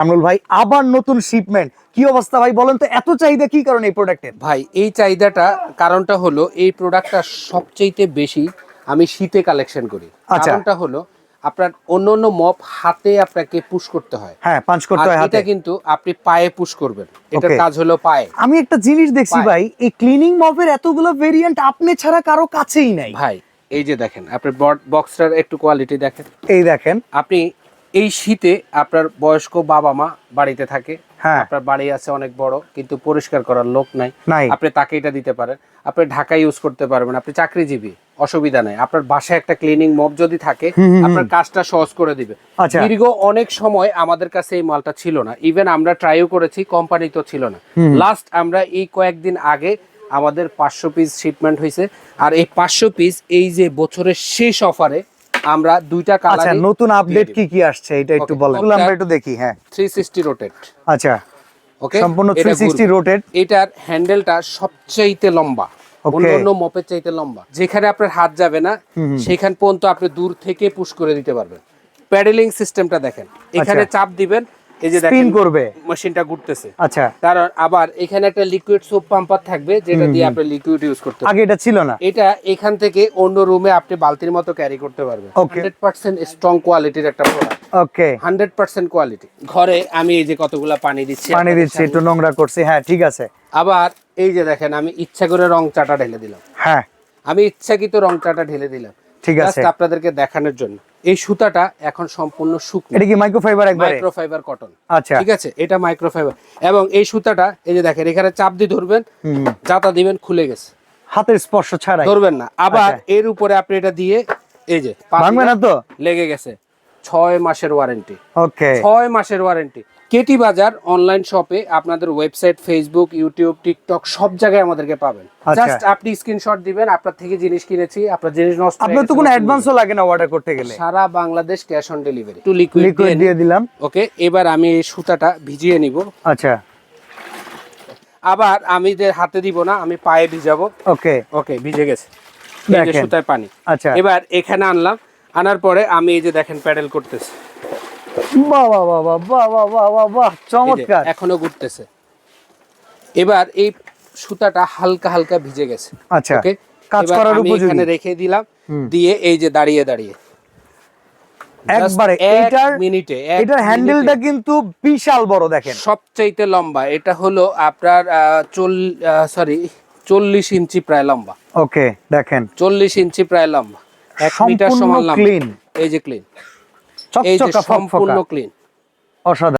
কামরুল ভাই আবার নতুন শিপমেন্ট, কি অবস্থা ভাই বলেন তো, এত চাহিদা কি কারণে এই প্রোডাক্টের? ভাই এই চাহিদাটা কারণটা হলো এই প্রোডাক্টটা সবচেয়ে বেশি আমি শীতে কালেকশন করি। আচ্ছা। কারণটা হলো আপনার অন্য মপ হাতে আপনাকে পুশ করতে হয়, হ্যাঁ, পাঞ্চ করতে হয় হাতে। এটা কিন্তু আপনি পায়ে পুশ করবেন, এটার Okay. কাজ হলো পায়ে। আমি একটা জিনিস দেখছি পায়ে। ভাই, এই ক্লিনিং মপের এতগুলো ভেরিয়েন্ট আপনি ছাড়া কারো কাছেই নাই। ভাই এই যে দেখেন আপনার বক্সটার একটু কোয়ালিটি দেখেন, এই দেখেন। আপনি এই শীতে আপনার বয়স্ক বাবা মা বাড়িতে থাকে, হ্যাঁ। আপনার বাড়ি আছে অনেক বড় কিন্তু পরিষ্কার করার লোক নাই, নাই। আপনি তাকে এটা দিতে পারেন। আপনি ঢাকা ইউজ করতে পারবেন, আপনি চাকরিজীবী, অসুবিধা নাই। আপনার বাসায় একটা ক্লিনিং মপ যদি থাকে আপনার কাজটা সহজ করে দিবে। আচ্ছা। দীর্ঘ অনেক সময় আমাদের কাছে এই মালটা ছিল না, ইভেন আমরা ট্রাইও করেছি, কোম্পানি তো ছিল না। লাস্ট আমরা এই কয়েকদিন আগে আমাদের 500 পিস শিপমেন্ট হয়েছে, আর এই 500 পিস এই যে বছরের শেষ অফারে আমরা দুইটা আচ্ছা, কালার। নতুন আপডেট কি কি আসছে এটা একটু Okay. বলেন, আমরা একটু দেখি। হ্যাঁ, 360 রোটেট। আচ্ছা, ওকে, সম্পূর্ণ 360 রোটেট। এটার হ্যান্ডেলটা সবচাইতে লম্বা, Okay. অন্য মপের চাইতে লম্বা। যেখানে আপনার হাত যাবে না সেখান পর্যন্ত আপনি দূর থেকে পুশ করে দিতে পারবেন। প্যাডেলিং সিস্টেমটা দেখেন, এখানে চাপ দিবেন, এই যে দেখেন স্পিন করবে, মেশিনটা ঘুরতেছে। আচ্ছা। কারণ আবার এখানে একটা লিকুইড সোপ পাম্পার থাকবে যেটা দিয়ে আপনি লিকুইড ইউজ করতে পারবেন। আগে এটা ছিল না। এটা এখান থেকে অন্য রুমে আপনি বালতির মতো ক্যারি করতে পারবেন। Okay. 100% স্ট্রং কোয়ালিটির একটা প্রোডাক্ট। ওকে, 100% কোয়ালিটি। ঘরে আমি এই যে কতগুলা পানি দিচ্ছি, পানি দিচ্ছি, একটু নোংরা করছি। হ্যাঁ, ঠিক আছে। আবার এই যে দেখেন আমি ইচ্ছা করে রং চাটা ঢেলে দিলাম, হ্যাঁ, আমি ইচ্ছাকৃত রং চাটা ঢেলে দিলাম, ঠিক আছে। জাস্ট আপনাদেরকে দেখানোর জন্য। এই সুতাটা এখন সম্পূর্ণ শুকনো, এটা কি মাইক্রোফাইবার একবারে? Microfibre cotton. আচ্ছা, ঠিক আছে, এটা মাইক্রোফাইবার। এবং এই সুতাটা এই যে দেখেন এখানে চাপ দিয়ে ধরবেন, যাতা দিবেন, খুলে গেছে, হাতের স্পর্শ ছাড়াই ধরবেন না। আবার আচ্ছা। এর উপরে আপনি এটা দিয়ে এই যে ভাঙবে না তো? লেগে গেছে, 6 মাসের ওয়ারেন্টি। ওকে, 6 মাসের ওয়ারেন্টি। কেটি বাজার অনলাইন শপে আপনাদের ওয়েবসাইট, ফেসবুক, ইউটিউব, টিকটক সব জায়গায় আমাদেরকে পাবেন। আচ্ছা। জাস্ট আপনি স্ক্রিনশট দিবেন, আপনার থেকে জিনিস কিনেছি, আপনার জিনিস নষ্ট হয়ে আপনার তো গেছে, কোনো নতুন অ্যাডভান্সও লাগে না অর্ডার করতে গেলে? সারা বাংলাদেশ ক্যাশ অন ডেলিভারি। একটু লিকুইড লিকুইড দিয়ে দিলাম। ওকে, এবার আমি এই সুতাটা ভিজিয়ে নিব। আচ্ছা, আবার আমি যে হাতে দিব না, আমি পায়ে ভিজাবো। ওকে, ওকে, ভিজে গেছে, এই যে দেখেন। সুতায় পানি। আচ্ছা, এবার এখানে আনলাম, আনার পরে আমি এই যে দেখেন প্যাডেল করতেছি, বাহ বাহ বাহ বাহ বাহ বাহ বাহ বাহ বাহ, এই যে চমৎকার। এখনো ঘুরতেছে। এবার এই সুতাটা হালকা হালকা ভিজে গেছে। আচ্ছা, ওকে, কাজ এবার করার আমি উপযোগী। এখানে রেখে দিলাম, দিয়ে এই যে দাঁড়িয়ে দাঁড়িয়ে একবারে এইটার এইটার মিনিটে এটার হ্যান্ডেলটা কিন্তু বিশাল বড়, দেখেন। সবচাইতে লম্বা। এটা হলো আপনার 40 ইঞ্চি প্রায় লম্বা। ওকে, দেখেন 40 ইঞ্চি প্রায় লম্বা, 1 মিটার সম্পূর্ণ সমান লম্বা। ক্লিন, এই যে ক্লিন, এই যে চকচকা সম্পূর্ণ ফকফকা, ক্লিন, অসাধারণ।